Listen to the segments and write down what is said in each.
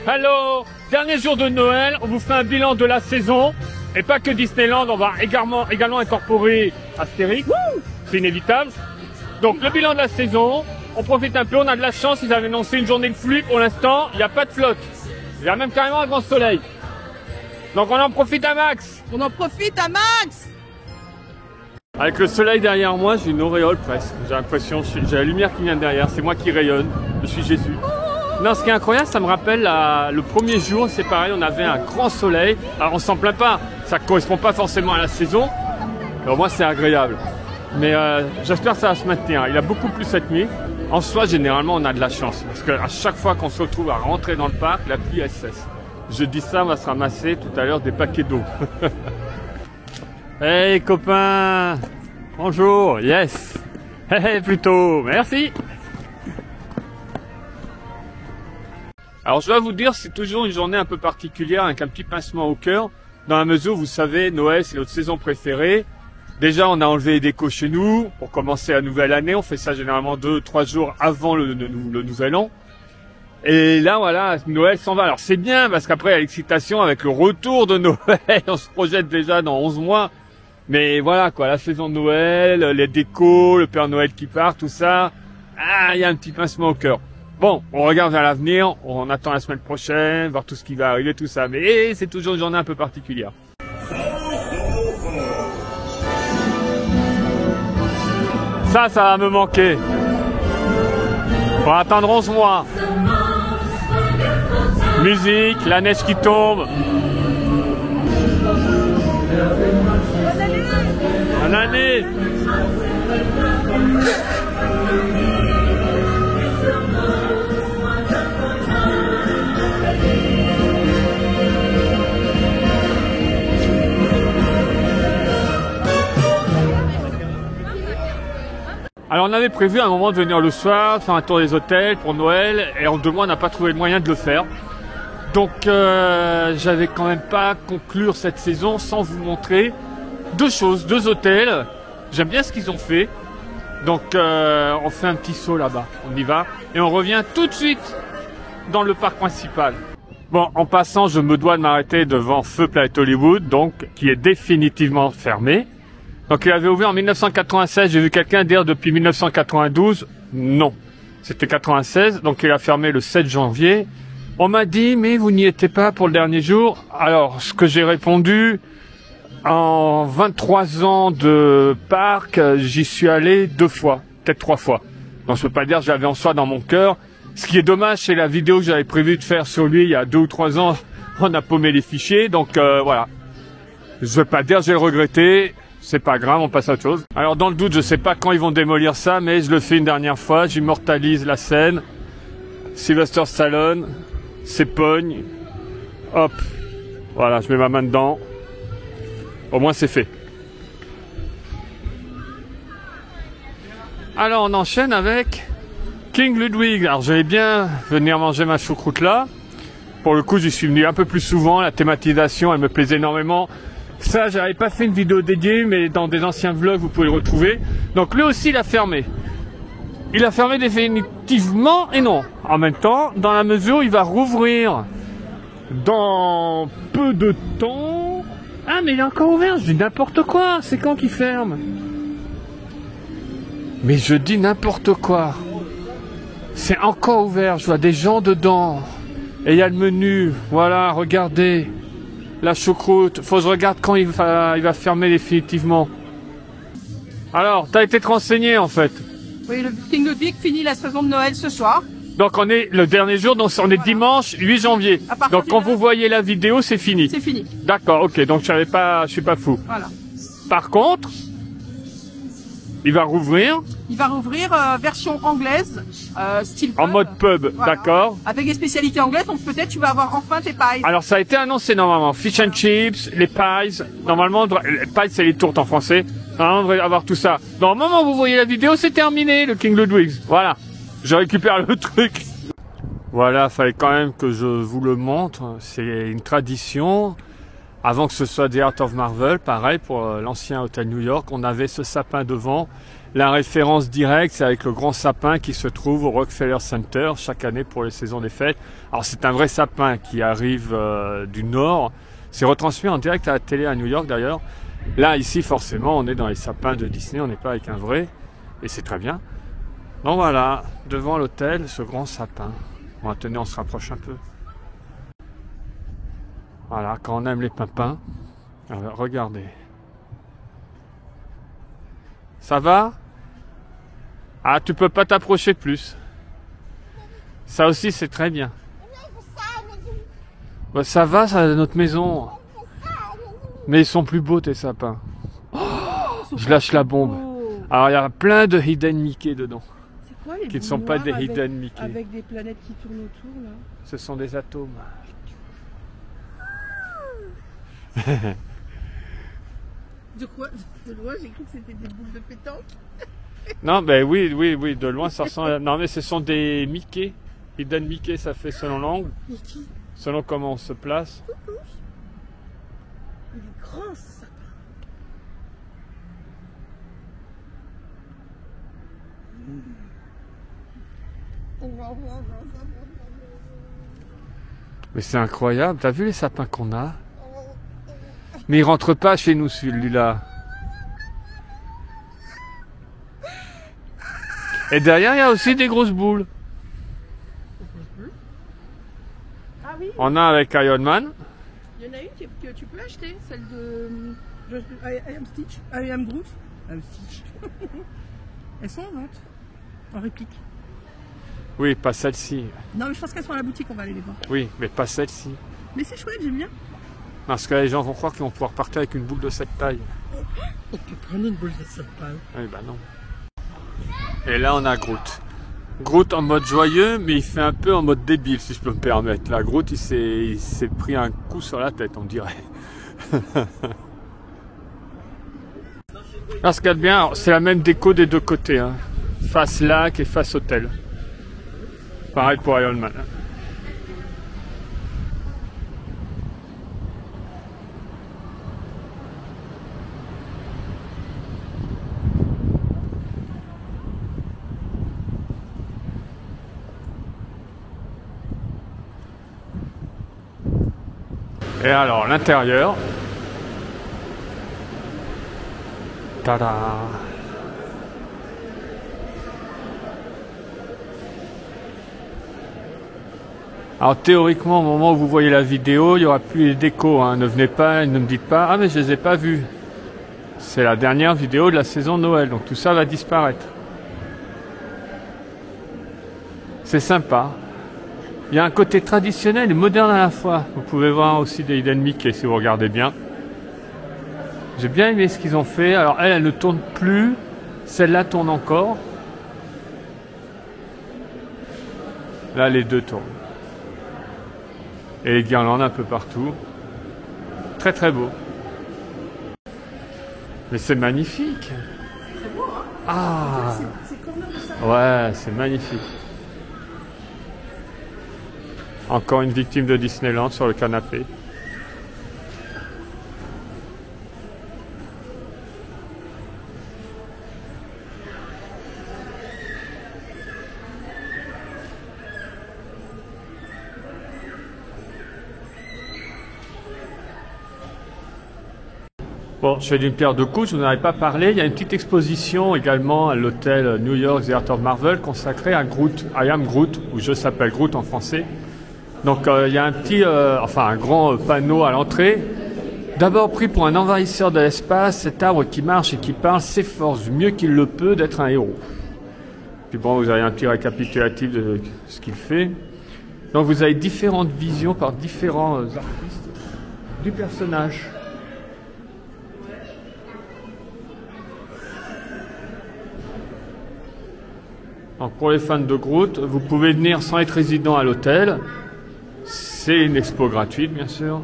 Hello! Dernier jour de Noël, on vous fait un bilan de la saison. Et pas que Disneyland, on va également incorporer Astérix. C'est inévitable. Donc le bilan de la saison, on profite un peu, on a de la chance, ils avaient annoncé une journée de pluie. Pour l'instant, il n'y a pas de flotte. Il y a même carrément un grand soleil. Donc on en profite à max. On en profite à max. Avec le soleil derrière moi, j'ai une auréole presque. J'ai l'impression, j'ai la lumière qui vient derrière, c'est moi qui rayonne. Je suis Jésus. Non, ce qui est incroyable, ça me rappelle le premier jour, c'est pareil, on avait un grand soleil. Alors on s'en plaint pas, ça ne correspond pas forcément à la saison. Mais au moins c'est agréable. Mais j'espère que ça va se maintenir. Il a beaucoup plu cette nuit. En soi, généralement, on a de la chance. Parce qu'à chaque fois qu'on se retrouve à rentrer dans le parc, la pluie elle cesse. Je dis ça, on va se ramasser tout à l'heure des paquets d'eau. Hey copains, bonjour, yes. Hey, plutôt, merci. Alors je dois vous dire, c'est toujours une journée un peu particulière avec un petit pincement au cœur, dans la mesure où vous savez, Noël c'est notre saison préférée. Déjà on a enlevé les décos chez nous pour commencer la nouvelle année, on fait ça généralement 2-3 jours avant le nouvel an. Et là voilà, Noël s'en va. Alors c'est bien parce qu'après il y a l'excitation avec le retour de Noël, on se projette déjà dans 11 mois. Mais voilà quoi, la saison de Noël, les décos, le Père Noël qui part, tout ça, il y a un petit pincement au cœur. Bon, on regarde vers l'avenir, on attend la semaine prochaine, voir tout ce qui va arriver, tout ça. Mais c'est toujours une journée un peu particulière. Ça va me manquer. On va attendre 11 mois. Musique, la neige qui tombe. Bonne année. Alors on avait prévu à un moment de venir le soir, faire un tour des hôtels pour Noël, et en 2 mois on n'a pas trouvé le moyen de le faire. Donc j'avais quand même pas conclure cette saison sans vous montrer 2 choses, 2 hôtels. J'aime bien ce qu'ils ont fait. Donc on fait un petit saut là-bas, on y va, et on revient tout de suite dans le parc principal. Bon, en passant, je me dois de m'arrêter devant Feu Planet Hollywood, donc qui est définitivement fermé. Donc il avait ouvert en 1996, j'ai vu quelqu'un dire depuis 1992, non, c'était 96, donc il a fermé le 7 janvier. On m'a dit, mais vous n'y étiez pas pour le dernier jour. Alors, ce que j'ai répondu, en 23 ans de parc, j'y suis allé 2 fois, peut-être 3 fois. Donc je peux pas dire que j'avais en soi dans mon cœur. Ce qui est dommage, c'est la vidéo que j'avais prévu de faire sur lui il y a 2 ou 3 ans, on a paumé les fichiers, donc voilà. Je veux pas dire que j'ai regretté. C'est pas grave, on passe à autre chose. Alors dans le doute, je sais pas quand ils vont démolir ça, mais je le fais une dernière fois, j'immortalise la scène. Sylvester Stallone, s'épogne, hop, voilà, je mets ma main dedans. Au moins c'est fait. Alors on enchaîne avec King Ludwig. Alors j'allais bien venir manger ma choucroute là. Pour le coup, j'y suis venu un peu plus souvent, la thématisation, elle me plaisait énormément. Ça, j'avais pas fait une vidéo dédiée, mais dans des anciens vlogs, vous pouvez le retrouver. Donc lui aussi, il a fermé. Il a fermé définitivement et non. En même temps, dans la mesure où il va rouvrir dans peu de temps. Ah, mais il est encore ouvert, je dis n'importe quoi. C'est quand qu'il ferme? Mais je dis n'importe quoi. C'est encore ouvert, je vois des gens dedans. Et il y a le menu, voilà, regardez. La choucroute, faut que je regarde quand il va fermer définitivement. Alors, t'as été te renseigner en fait. Oui, le King Ludwig finit la saison de Noël ce soir. Donc on est le dernier jour, donc on est dimanche 8 janvier. Donc quand vous voyez la vidéo, c'est fini. C'est fini. D'accord, ok, donc je suis pas fou. Voilà. Par contre, il va rouvrir. Il va rouvrir version anglaise, style pub. En mode pub, voilà. D'accord. Avec des spécialités anglaises, donc peut-être tu vas avoir enfin tes pies. Alors ça a été annoncé normalement, fish and chips, les pies, normalement, les pies c'est les tourtes en français, normalement on devrait avoir tout ça. Dans le moment où vous voyez la vidéo, c'est terminé, le King Ludwig. Voilà, je récupère le truc. Voilà, fallait quand même que je vous le montre, c'est une tradition. Avant que ce soit The Art of Marvel, pareil pour l'ancien hôtel New York, on avait ce sapin devant. La référence directe, c'est avec le grand sapin qui se trouve au Rockefeller Center chaque année pour les saisons des fêtes. Alors c'est un vrai sapin qui arrive du nord. C'est retransmis en direct à la télé à New York d'ailleurs. Là, ici, forcément, on est dans les sapins de Disney, on n'est pas avec un vrai. Et c'est très bien. Donc voilà, devant l'hôtel, ce grand sapin. Bon, tenez, on se rapproche un peu. Voilà, quand on aime les pimpins, alors, regardez. Ça va? Ah, tu peux pas t'approcher plus. Ça aussi, c'est très bien. Bah, ça va, ça, notre maison. Mais ils sont plus beaux, tes sapins. Oh, je lâche la bombe. Alors, il y a plein de Hidden Mickey dedans. C'est quoi les qui ne sont pas des Hidden Mickey. Avec des planètes qui tournent autour, là. Ce sont des atomes. De quoi? De loin, j'ai cru que c'était des boules de pétanque. Non, ben oui, de loin ça ressemble. Non, mais ce sont des Mickey. Hidden Mickey, ça fait selon l'angle. Selon comment on se place. Il est grand, ce sapin. Mais c'est incroyable. T'as vu les sapins qu'on a? Mais il rentre pas chez nous, celui-là. Et derrière, il y a aussi des grosses boules. Ah oui. On a avec Iron Man. Il y en a une que tu peux acheter, celle de I Am Stitch, I Am Groot. I Am Stitch. Elles sont en vente, en réplique. Oui, pas celle-ci. Non, mais je pense qu'elles sont à la boutique, on va aller les voir. Oui, mais pas celle-ci. Mais c'est chouette, j'aime bien. Parce que les gens vont croire qu'ils vont pouvoir partir avec une boule de cette taille. On peut prendre une boule de cette taille. Oui, bah non. Et là, on a Groot. Groot en mode joyeux, mais il fait un peu en mode débile, si je peux me permettre. Là, Groot, il s'est pris un coup sur la tête, on dirait. Là, ce qu'il y a de bien, c'est la même déco des deux côtés. Hein. Face lac et face hôtel. Pareil pour Iron Man. Et alors, l'intérieur. Tada! Alors théoriquement, au moment où vous voyez la vidéo, il n'y aura plus les décos. Hein. Ne venez pas, ne me dites pas « Ah mais je les ai pas vus ». C'est la dernière vidéo de la saison de Noël, donc tout ça va disparaître. C'est sympa. Il y a un côté traditionnel et moderne à la fois. Vous pouvez voir aussi des Hidden Mickey si vous regardez bien. J'ai bien aimé ce qu'ils ont fait. Alors elle ne tourne plus. Celle-là tourne encore. Là, les deux tournent. Et les guirlandes un peu partout. Très très beau. Mais c'est magnifique. C'est beau, hein? Ah, C'est comme le sapin. ouais, c'est magnifique. Encore une victime de Disneyland sur le canapé. Bon, je fais d'une pierre deux coups, je vous en avais pas parlé. Il y a une petite exposition également à l'hôtel New York The Art of Marvel consacrée à Groot, I Am Groot, ou Je s'appelle Groot en français. Donc il y a un petit, un grand panneau à l'entrée. D'abord pris pour un envahisseur de l'espace, cet arbre qui marche et qui parle s'efforce du mieux qu'il le peut d'être un héros. Puis bon, vous avez un petit récapitulatif de ce qu'il fait. Donc vous avez différentes visions par différents artistes du personnage. Donc pour les fans de Groot, vous pouvez venir sans être résident à l'hôtel. C'est une expo gratuite, bien sûr.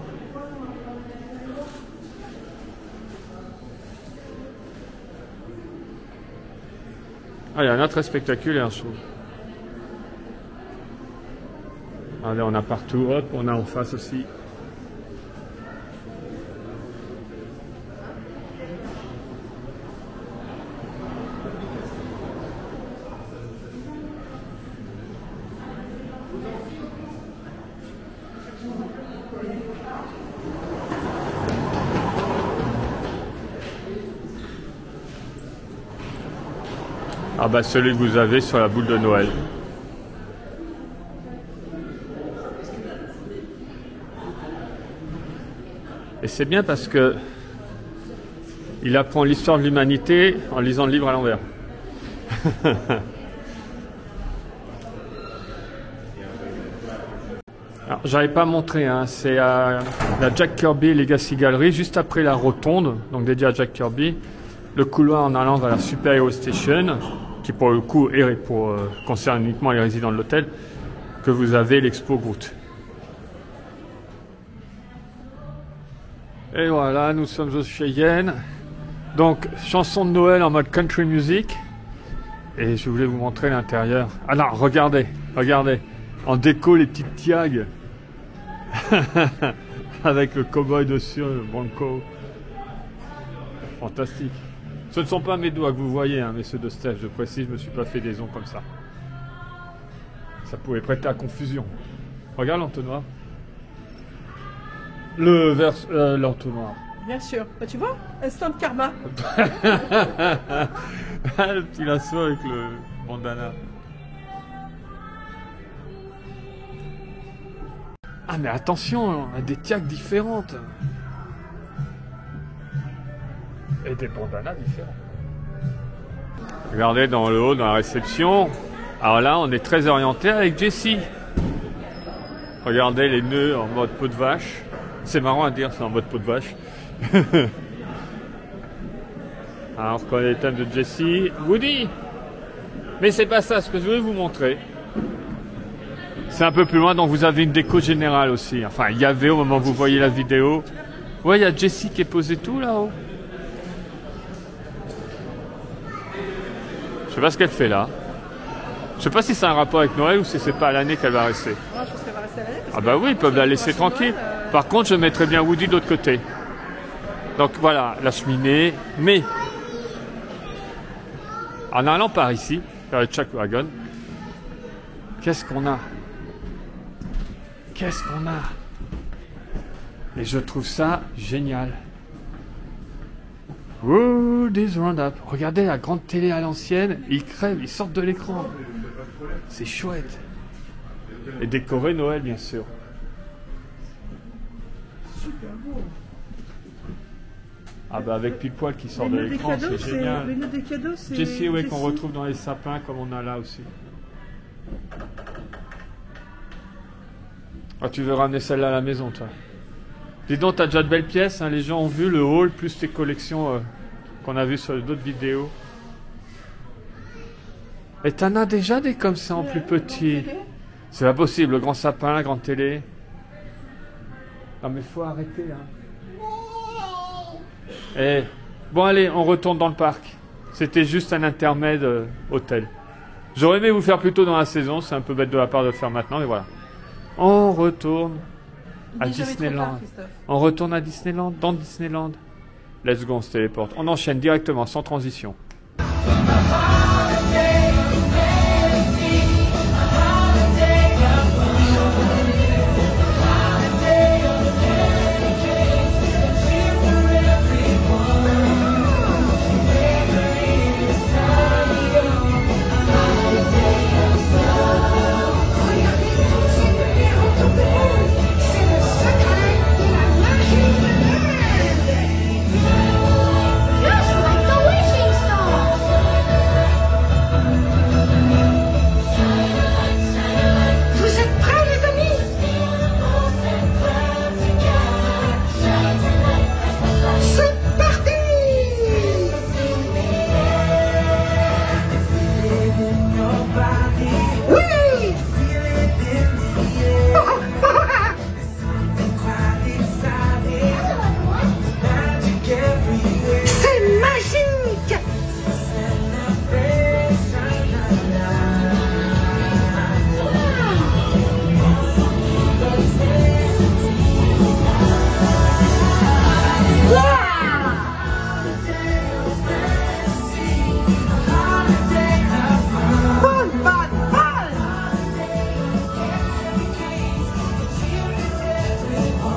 Ah, il y a un autre spectaculaire, je trouve. Allez, on a partout. Hop, on a en face aussi. Ah bah celui que vous avez sur la boule de Noël. Et c'est bien parce que il apprend l'histoire de l'humanité en lisant le livre à l'envers. Alors, j'avais pas montré, hein, c'est à la Jack Kirby Legacy Gallery, juste après la rotonde, donc dédiée à Jack Kirby. Le couloir en allant vers la Super Hero Station, qui pour le coup concerne uniquement les résidents de l'hôtel, que vous avez l'Expo Groot. Et voilà, nous sommes au Cheyenne. Donc, chanson de Noël en mode country music. Et je voulais vous montrer l'intérieur. Ah non, regardez, regardez. En déco, les petites tiags. Avec le cow-boy dessus, le Bronco. Fantastique. Ce ne sont pas mes doigts que vous voyez, hein, mais ceux de Steph. Je précise, je me suis pas fait des ongles comme ça. Ça pouvait prêter à confusion. Regarde l'entonnoir. L'entonnoir. Bien sûr. Bah, tu vois, instant karma. Le petit lasso avec le bandana. Ah mais attention, on a des tiags différentes. Et des bandanas différents. Regardez dans le haut, dans la réception. Alors là, on est très orienté avec Jessie. Regardez les nœuds en mode peau de vache. C'est marrant à dire, c'est en mode peau de vache. Alors, on reconnaît les thèmes de Jessie. Woody! Mais c'est pas ça, ce que je voulais vous montrer. C'est un peu plus loin, donc vous avez une déco générale aussi. Enfin, il y avait au moment où vous voyez la vidéo. Ouais, il y a Jessie qui est posée tout là-haut. Je sais pas ce qu'elle fait là. Je sais pas si c'est un rapport avec Noël ou si c'est pas à l'année qu'elle va rester. Ouais, je pense qu'elle va rester à l'année. Ah bah oui, ils peuvent la laisser tranquille. Par contre, je mettrais bien Woody de l'autre côté. Donc voilà, la cheminée. Mais en allant par ici, vers le Chuck Wagon, qu'est-ce qu'on a? Qu'est-ce qu'on a? Et je trouve ça génial. Woody's Roundup. Regardez la grande télé à l'ancienne, ils crèvent, ils sortent de l'écran. C'est chouette. Et décoré Noël, bien sûr. Super beau. Ah bah avec pile poil qui sort de l'écran, c'est génial. Les notes des cadeaux, c'est Jessie, ouais, qu'on retrouve dans les sapins comme on a là aussi. Ah, tu veux ramener celle-là à la maison, toi? Dis donc, t'as déjà de belles pièces, hein, les gens ont vu le haul, plus tes collections qu'on a vues sur d'autres vidéos. Et t'en as déjà des comme ça en plus petit. C'est pas possible, le grand sapin, la grande télé. Non mais faut arrêter, hein. Eh, bon allez, on retourne dans le parc. C'était juste un intermède hôtel. J'aurais aimé vous faire plus tôt dans la saison, c'est un peu bête de la part de le faire maintenant, mais voilà. On retourne à Disneyland. On retourne à Disneyland, dans Disneyland. Let's go, on se téléporte. On enchaîne directement, sans transition.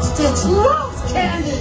Stitch loves candy!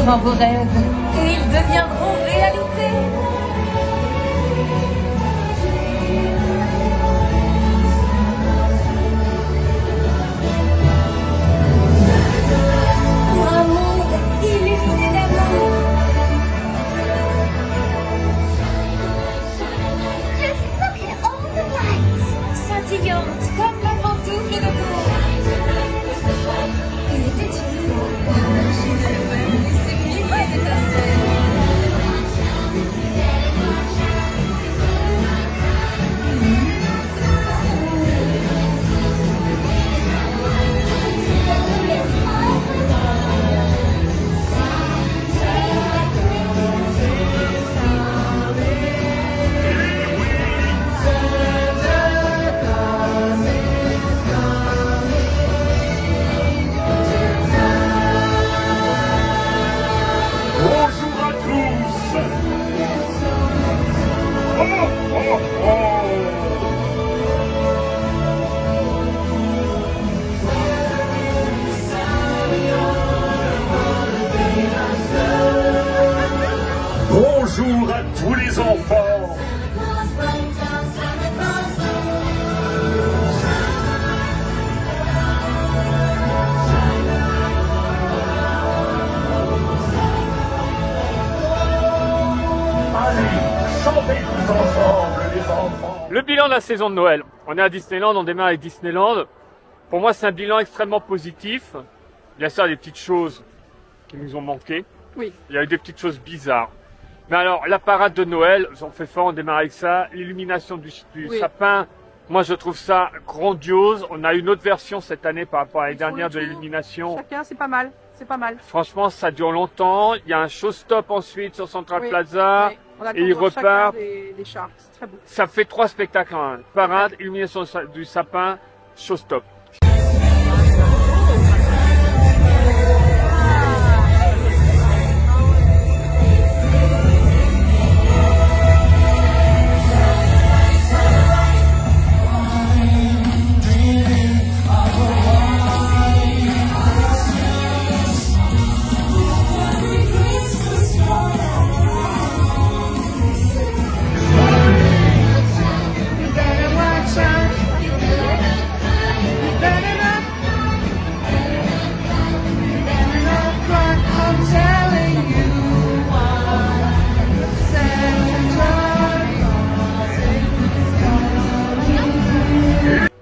dans vos rêves et ils deviendront réalité. Pour un monde illuminé d'amour. Just look at all the lights. Scintillante comme la pantoufle de Bourg. Il était une fois ce milliers d'étincelles. Bonjour à tous. Oh, oh, oh. Bonjour à tous les enfants. Allez, chantez tous ensemble, les enfants. Le bilan de la saison de Noël. On est à Disneyland, on démarre avec Disneyland. Pour moi, c'est un bilan extrêmement positif. Bien sûr, il y a des petites choses qui nous ont manqué. Oui. Il y a eu des petites choses bizarres. Mais alors, la parade de Noël, on fait fort, on démarre avec ça. L'illumination du Oui. sapin, moi je trouve ça grandiose. On a une autre version cette année par rapport à l'année Ils font dernière le de tour. l'illumination. Chacun, c'est pas mal. C'est pas mal. Franchement, ça dure longtemps. Il y a un show-stop ensuite sur Central Oui. Plaza. Oui. On a et ils chacun repartent. des chars. C'est très beau. Ça fait 3 spectacles en un. Parade, illumination du sapin, show-stop.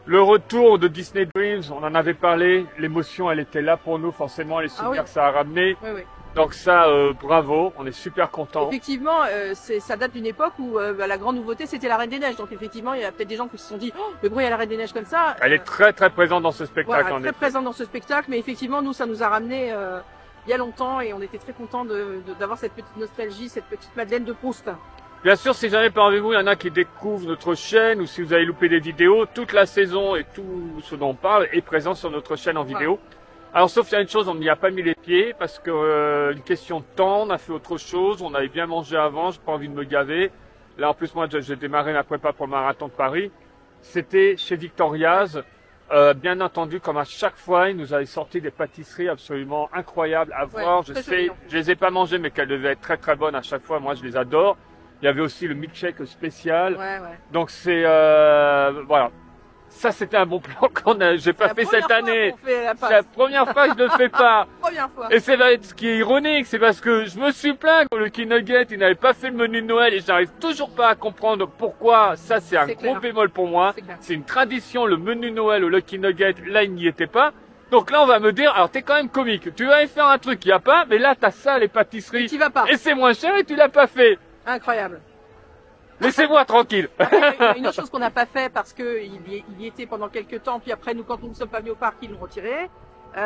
Le retour de Disney Dreams, on en avait parlé, l'émotion elle était là pour nous forcément, les souvenirs oui. que ça a ramené. Oui, oui. Donc ça, bravo, on est super contents. Effectivement, ça date d'une époque où la grande nouveauté c'était la Reine des Neiges. Donc effectivement, il y a peut-être des gens qui se sont dit oh, mais bon, il y a la Reine des Neiges comme ça. Elle est très très présente dans ce spectacle Voilà, en très effet. présente dans ce spectacle, mais effectivement, nous, ça nous a ramené il y a longtemps et on était très contents d'avoir cette petite nostalgie, cette petite Madeleine de Proust. Bien sûr, si jamais parmi vous, il y en a qui découvrent notre chaîne ou si vous avez loupé des vidéos, toute la saison et tout ce dont on parle est présent sur notre chaîne en vidéo. Alors sauf qu'il y a une chose, on n'y a pas mis les pieds parce que une question de temps, on a fait autre chose, on avait bien mangé avant, j'ai pas envie de me gaver. Là en plus moi j'ai démarré ma prépa pour le marathon de Paris. C'était chez Victoria's. Bien entendu, comme à chaque fois, ils nous avaient sorti des pâtisseries absolument incroyables à voir. Je très sais, joli. je les ai pas mangées, mais qu'elles devaient être très très bonnes à chaque fois. Moi, je les adore. Il y avait aussi le milkshake spécial. Ouais, ouais. Donc c'est voilà. Ça c'était un bon plan qu'on a. J'ai pas fait cette année. C'est la première fois que je le fais pas. Première fois. Et c'est ce qui est ironique, c'est parce que je me suis plaint que le Lucky Nugget, il n'avait pas fait le menu de Noël et j'arrive toujours pas à comprendre pourquoi. Ça, c'est un C'est gros clair. bémol pour moi. C'est clair. C'est une tradition, le menu de Noël au Lucky Nugget, là, il n'y était pas. Donc là, on va me dire, alors t'es quand même comique. Tu vas aller faire un truc qu'il n'y a pas, mais là, t'as ça, les pâtisseries. Et t'y vas pas. Et c'est moins cher et tu l'as pas fait. Incroyable. Laissez-moi tranquille. Après, il y a une autre chose qu'on n'a pas fait parce que il y était pendant quelques temps, puis après nous, quand nous ne sommes pas venus au parc, ils l'ont retiré.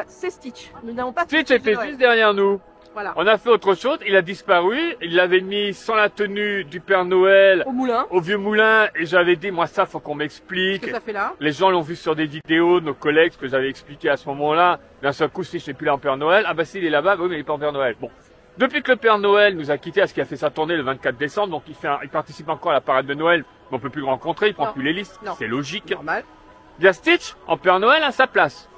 C'est Stitch. Nous n'avons pas fait Stitch était Noël. juste derrière nous. Voilà. On a fait autre chose, il a disparu, il l'avait mis sans la tenue du Père Noël Au moulin. au vieux moulin et j'avais dit, moi ça, faut qu'on Qu'est-ce m'explique. que ça fait là? Les gens l'ont vu sur des vidéos, nos collègues, ce que j'avais expliqué à ce moment-là. D'un seul coup, si je n'ai plus là en Père Noël, ah bah si, il est là-bas, bah oui, mais il est pas en Père Noël. Bon. Depuis que le Père Noël nous a quittés, à ce qu'il a fait sa tournée le 24 décembre, donc il participe encore à la parade de Noël, mais on peut plus le rencontrer, il prend Non. plus les listes. Non. C'est logique. Normal. Il y a Stitch en Père Noël à sa place.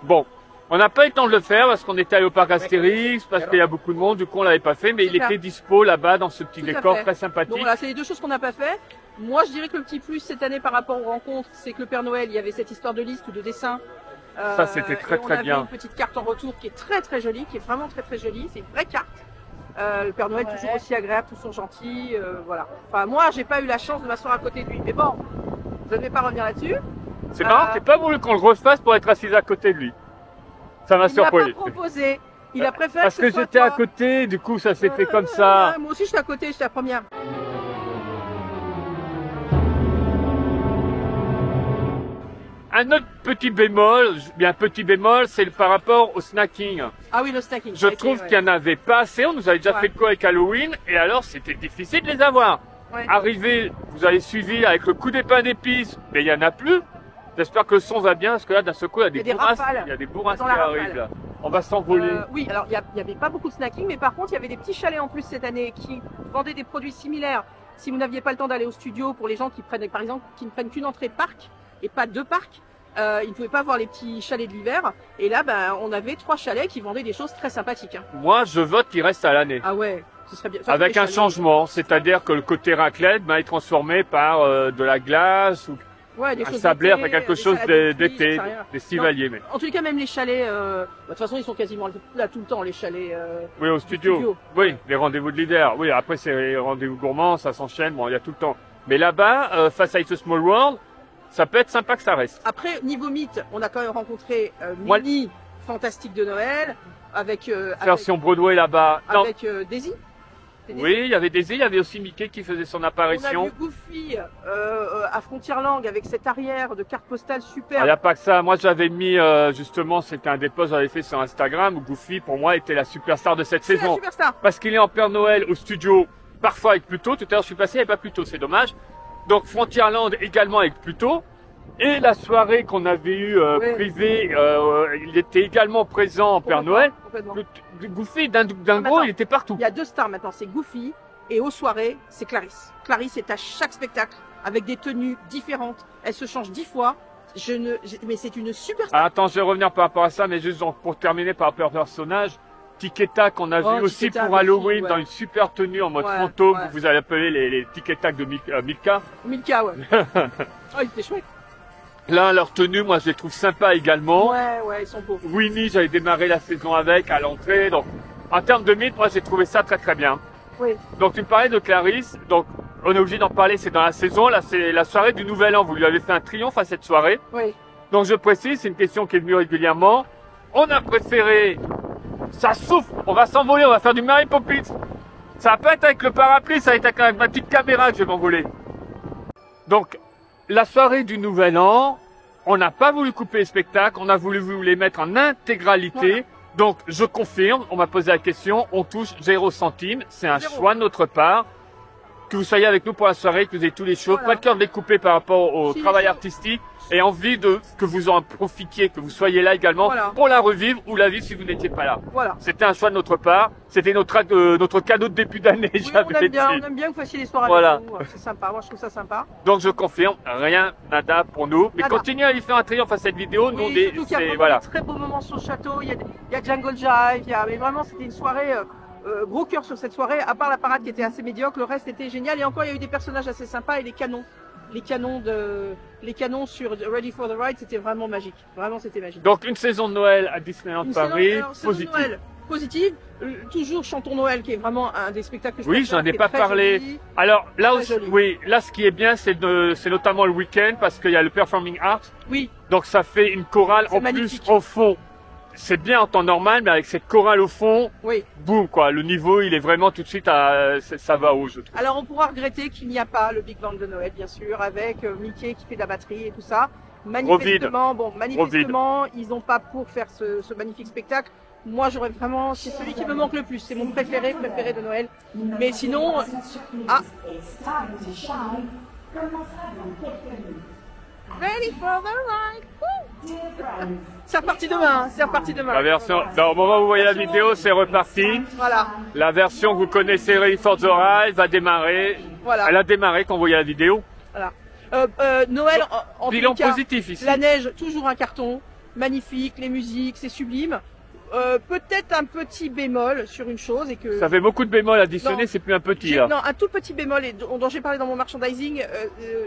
Bon. On n'a pas eu le temps de le faire parce qu'on était allé au parc Astérix, parce qu'il y a beaucoup de monde, du coup on l'avait pas fait, mais il était dispo là-bas dans ce petit décor très sympathique. Donc voilà, c'est les deux choses qu'on n'a pas fait. Moi, je dirais que le petit plus cette année par rapport aux rencontres, c'est que le Père Noël, il y avait cette histoire de liste ou de dessin. Ça, c'était très et on avait bien. une petite carte en retour qui est très jolie, qui est vraiment très jolie. C'est une vraie carte. Le Père Noël toujours aussi agréable, tous sont gentils, voilà. Enfin, moi, j'ai pas eu la chance de m'asseoir à côté de lui, mais bon, je ne vais pas revenir là-dessus. C'est marrant, t'es pas voulu qu'on le refasse pour être assise à côté de lui. Ça m'a surpris. Il m'a pas proposé. Il a préféré parce que ce soit j'étais à toi. côté, du coup ça s'est fait comme ça. Moi aussi, j'étais à côté, j'étais la première. Un autre petit bémol, bien petit bémol, c'est par rapport au snacking. Ah oui, le snacking. Je trouve qu'il n'y en avait pas assez. On nous avait déjà fait le coup avec Halloween, et alors c'était difficile de les avoir. Ouais. Arrivé, vous avez suivi avec le coup des pains d'épices, mais il n'y en a plus. J'espère que le son va bien, parce que là, d'un seul coup, il y a des bourrasques, rafales. il y a des bourrasques Dans qui la arrivent rafale. là. On va s'envoler. Oui, alors il n'y avait pas beaucoup de snacking, mais par contre, il y avait des petits chalets en plus cette année qui vendaient des produits similaires. Si vous n'aviez pas le temps d'aller au studio, pour les gens qui prennent, par exemple, qui ne prennent qu'une entrée parc et pas deux parcs, ils ne pouvaient pas voir les petits chalets de l'hiver. Et là, ben, on avait 3 chalets qui vendaient des choses très sympathiques. Hein. Moi, je vote qu'il reste à l'année. Ah ouais, ce serait bien. Enfin, Avec les un chalets, changement, c'est-à-dire que le côté raclette va être transformé par de la glace ou ouais, des un choses sablé, d'été, enfin quelque des chose salades de fruits, d'été, j'en sais rien. d'estivalier. Mais En tous les cas, même les chalets, de toute façon, ils sont quasiment là tout le temps, les chalets. oui, au studio. Oui, les rendez-vous de l'hiver. Oui, après c'est les rendez-vous gourmands, ça s'enchaîne. Bon, il y a tout le temps. Mais là-bas, face à It's a Small World, ça peut être sympa que ça reste. Après, niveau mythe, on a quand même rencontré Moi, Mini Fantastique de Noël avec Version Broadway là-bas. Non. avec Daisy. C'est Daisy. Oui, il y avait Daisy, il y avait aussi Mickey qui faisait son On a apparition. vu Goofy à Frontierland avec cette arrière de carte postale Il super. n'y a pas que ça. Moi, j'avais mis, justement, c'était un des posts que j'avais fait sur Instagram où Goofy, pour moi, était la superstar de cette C'est la saison. superstar. Parce qu'il est en Père Noël au studio, parfois avec Pluto. Tout à l'heure, je suis passé, il n'y avait pas Pluto, c'est dommage. Donc, Frontierland également avec Pluto. Et la soirée qu'on avait eue Ouais. privée, il était également présent en Père Complètement, Noël. complètement. Goofy, d'un mais gros, attends. il était partout. Il y a 2 stars maintenant, c'est Goofy et aux soirées, c'est Clarisse. Clarisse est à chaque spectacle avec des tenues différentes. Elle se change 10 fois. Mais c'est une superstar. Ah, attends, je vais revenir par rapport à ça, mais juste donc, pour terminer par rapport au personnage, Tiketa qu'on a Oh, vu aussi Tiketa, pour Halloween Goofy, ouais. dans une super tenue en mode Ouais, fantôme, ouais. vous allez appeler les Tiketa de Milka. Milka, ouais. Oh, il était chouette. Là, leur tenue, moi, je les trouve sympas également. Ouais, ils sont beaux. Winnie, j'avais démarré la saison avec à l'entrée, donc en termes de mythe, moi, j'ai trouvé ça très bien. Oui. Donc, tu me parlais de Clarisse, donc on est obligé d'en parler, c'est dans la saison, là, c'est la soirée du Nouvel An, vous lui avez fait un triomphe à cette soirée. Oui. Donc je précise, c'est une question qui est venue régulièrement. On a préféré, ça souffle, on va s'envoler, on va faire du Mary Poppins. Ça va pas être avec le parapluie, ça va être avec ma petite caméra que je vais m'envoler. Donc, la soirée du Nouvel An, on n'a pas voulu couper les spectacles, on a voulu vous les mettre en intégralité. Voilà. Donc, je confirme, on m'a posé la question, on touche 0 centimes, c'est un 0. choix de notre part. Que vous soyez avec nous pour la soirée, que vous ayez tous les shows, Voilà. pas de cœur de les couper par rapport au Si, travail si. artistique et envie que vous en profitiez, que vous soyez là également Voilà. pour la revivre ou la vivre si vous n'étiez pas là. Voilà. C'était un choix de notre part, c'était notre cadeau de début d'année, Oui, on j'avais aime bien, dit. on aime bien que vous fassiez les soirs Voilà. avec nous. C'est sympa. Moi, je trouve ça sympa. Donc je confirme, rien, nada pour nous. Mais Nada. continuez à y faire un triomphe à cette vidéo, nous on Oui, est, surtout qu'il y a c'est- vraiment voilà. des très beaux moments sur le château. Il y a Jungle Jive. Mais vraiment, c'était une soirée gros cœur sur cette soirée. À part la parade qui était assez médiocre, le reste était génial. Et encore, il y a eu des personnages assez sympas et les canons. Les canons sur Ready for the Ride, c'était vraiment magique. Vraiment, c'était magique. Donc une saison de Noël à Disneyland Une Paris, saison de positive. Noël positive. Toujours Chantons Noël, qui est vraiment un des spectacles que je Oui, préfère, j'en ai qui est pas très parlé. joli. Alors là Très aussi, joli. oui, là ce qui est bien, c'est notamment le week-end parce qu'il y a le Performing Arts. Oui, Donc ça fait une chorale C'est en magnifique. plus au fond. C'est bien en temps normal, mais avec cette chorale au fond, oui. boum quoi. Le niveau, il est vraiment tout de suite ça va haut, je trouve. Alors on pourra regretter qu'il n'y a pas le Big Band de Noël, bien sûr, avec Mickey qui fait de la batterie et tout ça. Manifestement, ils n'ont pas pour faire ce magnifique spectacle. Moi, j'aurais vraiment, c'est celui qui me manque le plus. C'est mon préféré de Noël. Mais sinon, Ready for the ride. Woo! C'est reparti demain. C'est reparti demain. La version, au moment où vous voyez la vidéo, c'est reparti. Voilà. La version que vous connaissez, Ready for the Ride, va démarrer. Voilà. Elle a démarré quand vous voyez la vidéo. Voilà. Noël en Bilan tous les cas, positif ici. la neige, toujours un carton. magnifique, les musiques, c'est sublime. Peut-être un petit bémol sur une chose et que... Ça fait beaucoup de bémols additionnés, Non. c'est plus un petit là. Non, un tout petit bémol et dont j'ai parlé dans mon merchandising.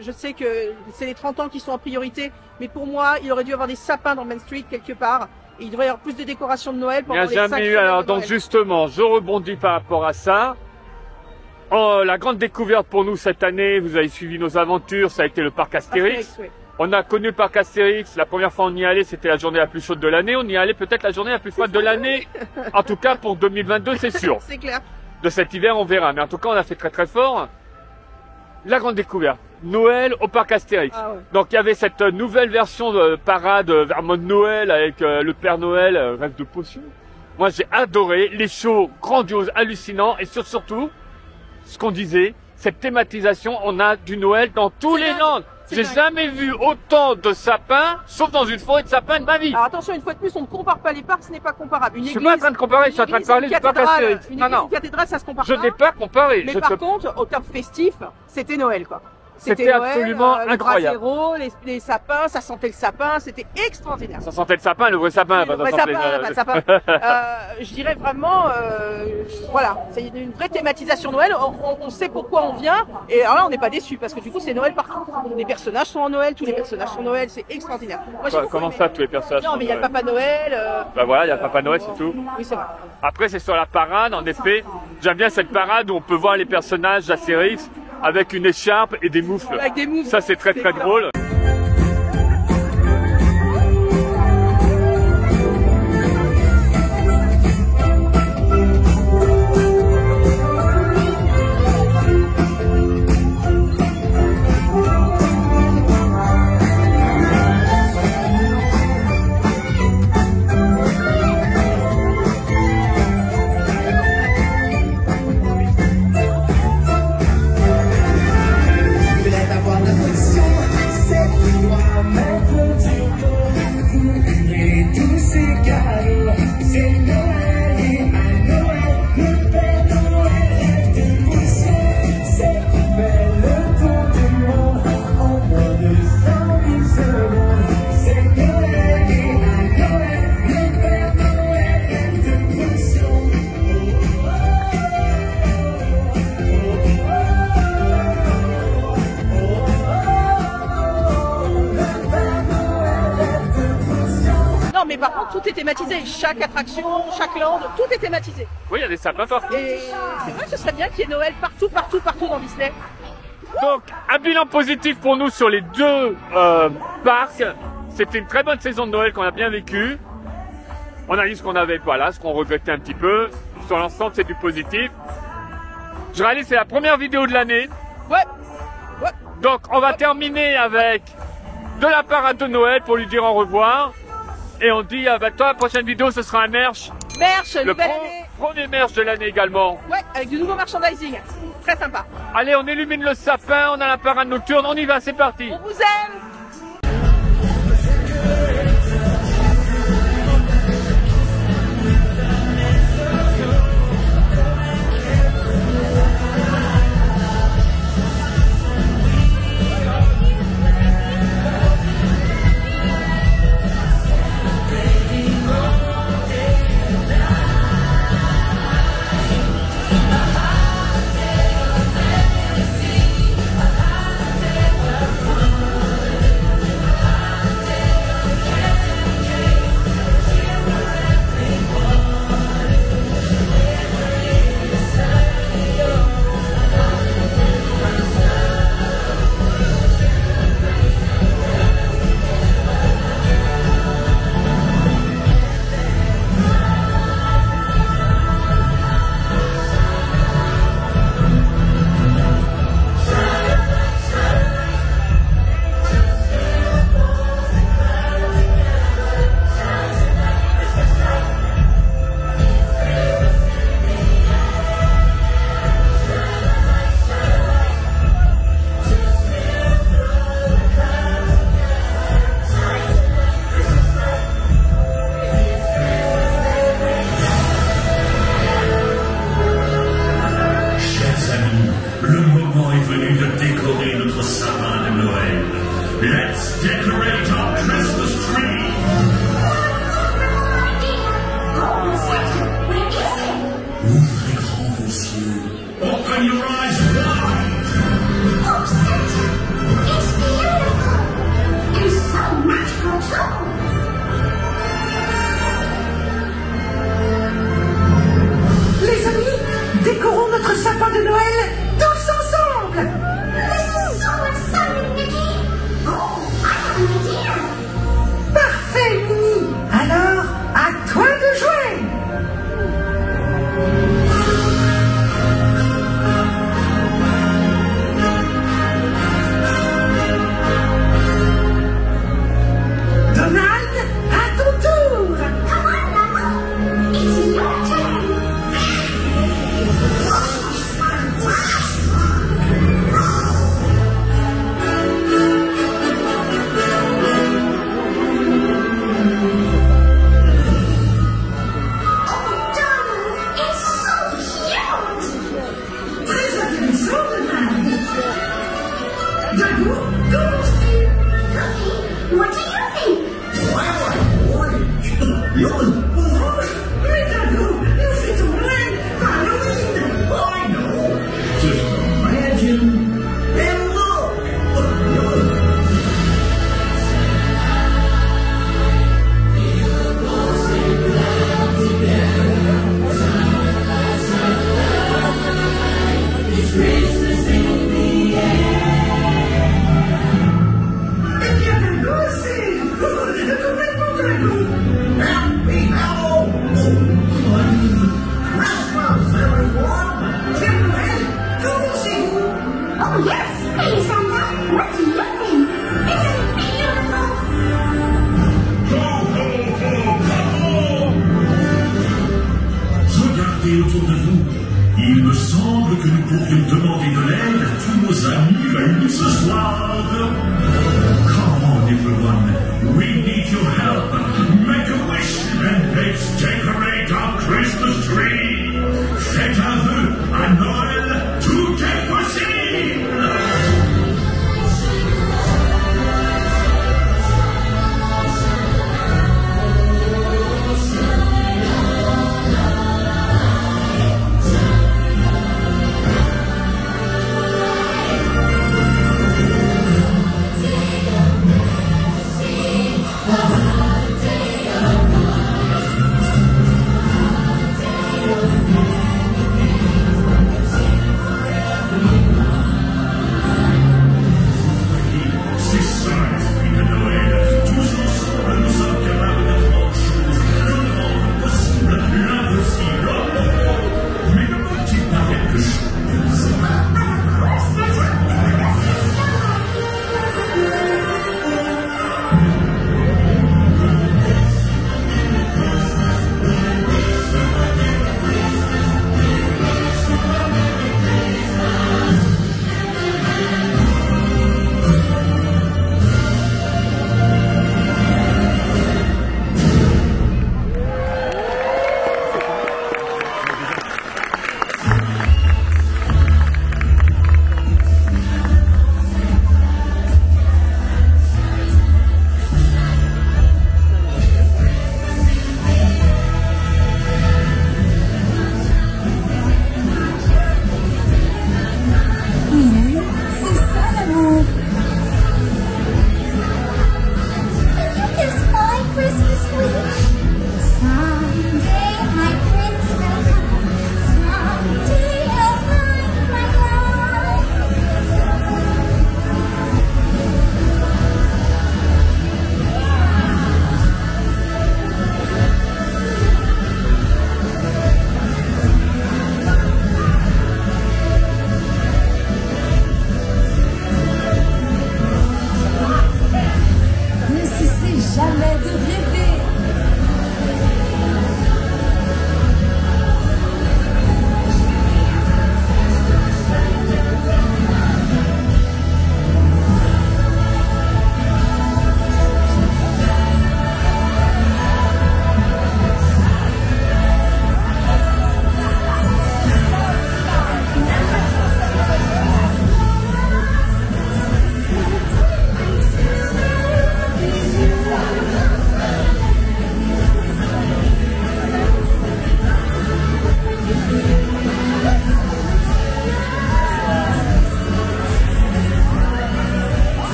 Je sais que c'est les 30 ans qui sont en priorité, mais pour moi, il aurait dû y avoir des sapins dans Main Street quelque part. Et il devrait y avoir plus de décorations de Noël Il n'y pendant a les 5 jamais eu. semaines Alors de donc Noël. justement, je rebondis par rapport à ça. Oh, la grande découverte pour nous cette année, vous avez suivi nos aventures, ça a été le parc Astérix. Oui. On a connu le parc Astérix, la première fois on y allait, c'était la journée la plus chaude de l'année. On y allait peut-être la journée la plus froide de l'année. En tout cas pour 2022, c'est sûr. C'est clair. De cet hiver, on verra. Mais en tout cas, on a fait très très fort. La grande découverte. Noël au parc Astérix. Ah ouais. Donc il y avait cette nouvelle version de parade vers mode Noël avec le Père Noël, rêve de potion. Moi j'ai adoré les shows grandioses, hallucinants et surtout, ce qu'on disait, cette thématisation, on a du Noël dans tous C'est les dingue. landes. C'est J'ai dingue. jamais vu autant de sapins, sauf dans une forêt de sapins de ma vie. Alors attention, une fois de plus, on ne compare pas les parcs, ce n'est pas comparable. Une Je suis église, pas en train de comparer, je suis en train de parler du parc Astérix. Une Non, église, non, une cathédrale, ça se compare je pas. n'ai pas comparé. Mais Je par te- contre, au terme festif, c'était Noël, quoi. C'était Noël, absolument le incroyable. brasero, les sapins, ça sentait le sapin, c'était extraordinaire. Ça sentait le sapin, le vrai sapin. Le pas vrai ça sapin, sentait- pas le sapin. Je dirais vraiment, voilà, c'est une vraie thématisation Noël. On sait pourquoi on vient, et alors là, on n'est pas déçu parce que du coup, c'est Noël partout. Les personnages sont en Noël, tous les personnages sont en Noël, c'est extraordinaire. Moi, j'ai beaucoup Comment aimé. ça, tous les personnages Non, sont mais il y a le Noël Papa Noël. Bah voilà, il y a le Papa Noël, c'est tout. Oui, c'est vrai. Après, c'est sur la parade, en effet. J'aime bien cette parade où on peut voir les personnages d'Astérix avec une écharpe et des moufles. Avec des moufles. Ça, c'est très très C'est drôle. Je voulais avoir la position, c'est toi maître du monde. Et tout s'égale, c'est Noël et à Noël, le Père Noël rêve de pousser. C'est qui fait le tour du monde en moins de 100 secondes. C'est Noël et à Noël, le Père Noël rêve de pousser. Non, mais par contre, tout est thématisé. Chaque attraction, chaque land, tout est thématisé. Oui, il y a des sapins partout. Et c'est vrai que ce serait bien qu'il y ait Noël partout dans Disney. Donc, un bilan positif pour nous sur les deux parcs. C'était une très bonne saison de Noël qu'on a bien vécue. On a eu ce qu'on avait, voilà, ce qu'on regrettait un petit peu. Sur l'ensemble, c'est du positif. Je réalise, c'est la première vidéo de l'année. Ouais. Ouais. Donc, on va terminer avec de la parade de Noël pour lui dire au revoir. Et on dit, bah, toi, la prochaine vidéo, ce sera un merch. Merch, Le nouvelle année. premier merch de l'année également. Ouais, avec du nouveau merchandising. Très sympa. Allez, on illumine le sapin, on a la parade nocturne, on y va, c'est parti. On vous aime. Chers amis, le moment est venu de décorer notre sapin de Noël. Let's decorate our Christmas tree! What do you think? I like orange. Yours orange. Ricardo, you fit to red Halloween. I know. Just imagine and look. Happy Halloween! Christmas, everyone! Oh yes, hey Santa, what do you think? Isn't it beautiful? Ho, ho, ho, ho! Regardez autour de vous. Il me semble que nous pourrions demander de l'aide à tous nos amis réunis ce soir. Come on, everyone. We need your help. Make a wish and let's decorate our Christmas tree. Faites un vœu à Noël, tout est possible.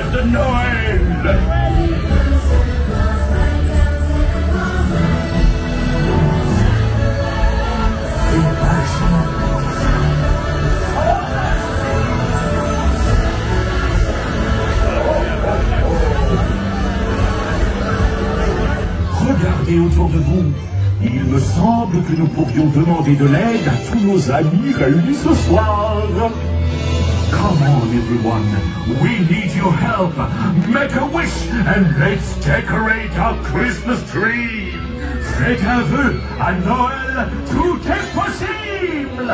lumière de Noël. Regardez autour de vous. Il me semble que nous pourrions demander de l'aide à tous nos amis réunis ce soir. Come on, everyone. We need your help. Make a wish and let's decorate our Christmas tree. Faites un vœu à Noël, tout est possible.